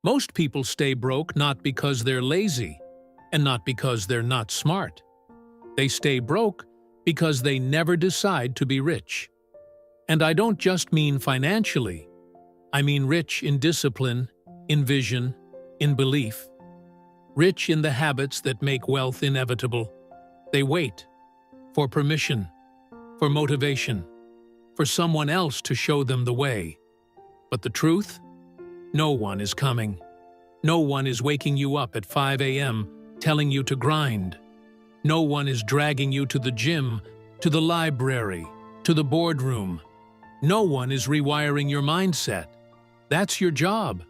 Most people stay broke not because they're lazy and not because they're not smart. They stay broke because they never decide to be rich. And I don't just mean financially. I mean rich in discipline, in vision, in belief. Rich in the habits that make wealth inevitable. They wait for permission, for motivation, for someone else to show them the way. But the truth? No one is coming. No one is waking you up at 5 a.m. telling you to grind. No one is dragging you to the gym, to the library, to the boardroom. No one is rewiring your mindset. That's your job.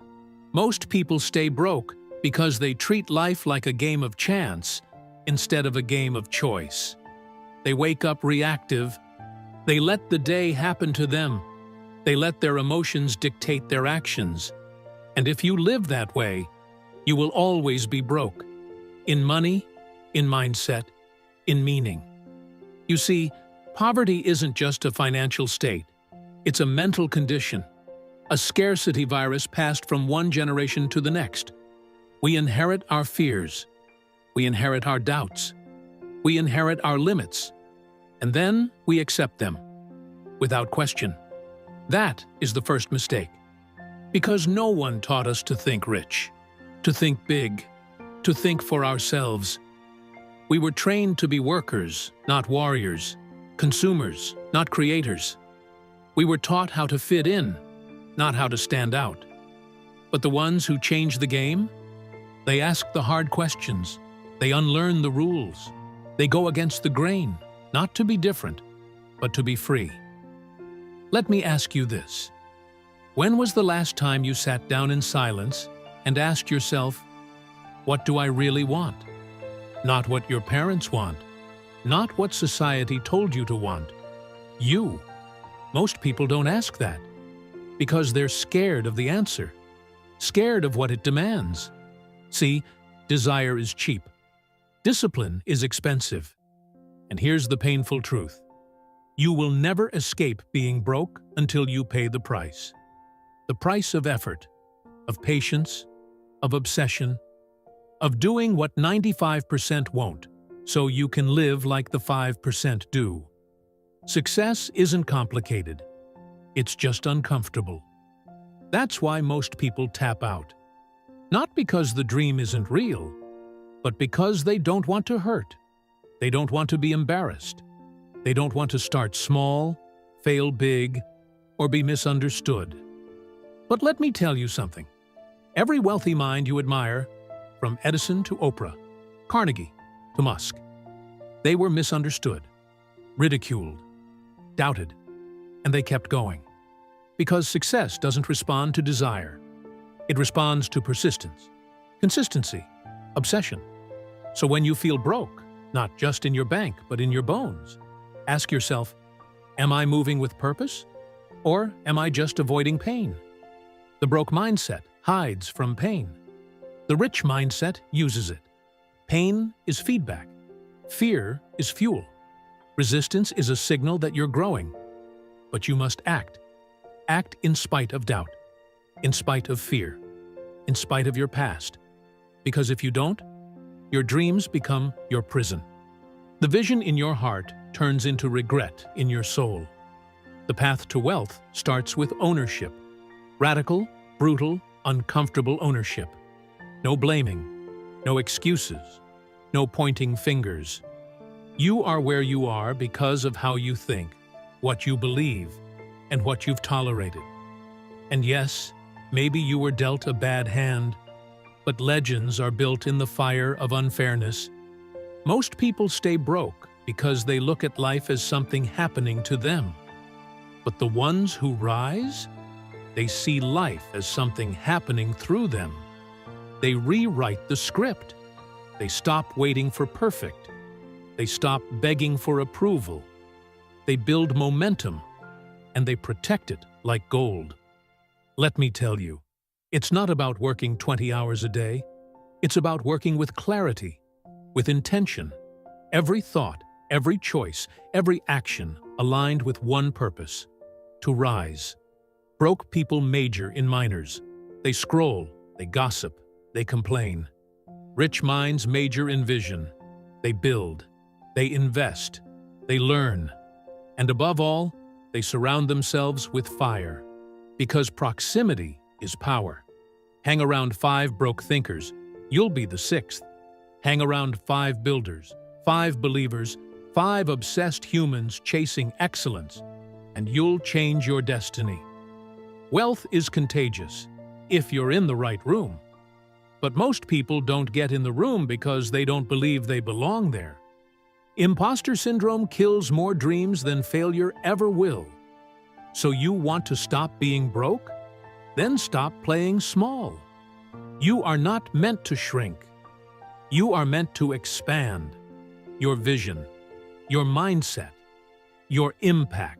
Most people stay broke because they treat life like a game of chance instead of a game of choice. They wake up reactive. They let the day happen to them. They let their emotions dictate their actions. And if you live that way, you will always be broke. In money, in mindset, in meaning. You see, poverty isn't just a financial state. It's a mental condition, a scarcity virus passed from one generation to the next. We inherit our fears. We inherit our doubts. We inherit our limits. And then we accept them, without question. That is the first mistake. Because no one taught us to think rich, to think big, to think for ourselves. We were trained to be workers, not warriors, consumers, not creators. We were taught how to fit in, not how to stand out. But the ones who change the game, they ask the hard questions. They unlearn the rules. They go against the grain, not to be different, but to be free. Let me ask you this. When was the last time you sat down in silence and asked yourself, what do I really want? Not what your parents want, not what society told you to want. You. Most people don't ask that because they're scared of the answer, scared of what it demands. See, desire is cheap. Discipline is expensive. And here's the painful truth. You will never escape being broke until you pay the price. The price of effort, of patience, of obsession, of doing what 95% won't, so you can live like the 5% do. Success isn't complicated. It's just uncomfortable. That's why most people tap out. Not because the dream isn't real, but because they don't want to hurt. They don't want to be embarrassed. They don't want to start small, fail big, or be misunderstood. But let me tell you something. Every wealthy mind you admire, from Edison to Oprah, Carnegie to Musk, they were misunderstood, ridiculed, doubted, and they kept going. Because success doesn't respond to desire. It responds to persistence, consistency, obsession. So when you feel broke, not just in your bank, but in your bones, ask yourself, am I moving with purpose? Or am I just avoiding pain? The broke mindset hides from pain. The rich mindset uses it. Pain is feedback. Fear is fuel. Resistance is a signal that you're growing. But you must act. Act in spite of doubt, in spite of fear, in spite of your past. Because if you don't, your dreams become your prison. The vision in your heart turns into regret in your soul. The path to wealth starts with ownership. Radical, brutal, uncomfortable ownership. No blaming, no excuses, no pointing fingers. You are where you are because of how you think, what you believe, and what you've tolerated. And yes, maybe you were dealt a bad hand, but legends are built in the fire of unfairness. Most people stay broke because they look at life as something happening to them. But the ones who rise, they see life as something happening through them. They rewrite the script. They stop waiting for perfect. They stop begging for approval. They build momentum, and they protect it like gold. Let me tell you, it's not about working 20 hours a day. It's about working with clarity, with intention. Every thought, every choice, every action aligned with one purpose: to rise. Broke people major in minors. They scroll, They gossip. They complain. Rich minds major in vision. They build. They invest. They learn. And above all, they surround themselves with fire. Because proximity is power. Hang around 5 broke thinkers, you'll be the 6th. Hang around 5 builders, 5 believers, 5 obsessed humans chasing excellence, and you'll change your destiny. Wealth is contagious, if you're in the right room. But most people don't get in the room because they don't believe they belong there. Imposter syndrome kills more dreams than failure ever will. So you want to stop being broke? Then stop playing small. You are not meant to shrink. You are meant to expand your vision, your mindset, your impact.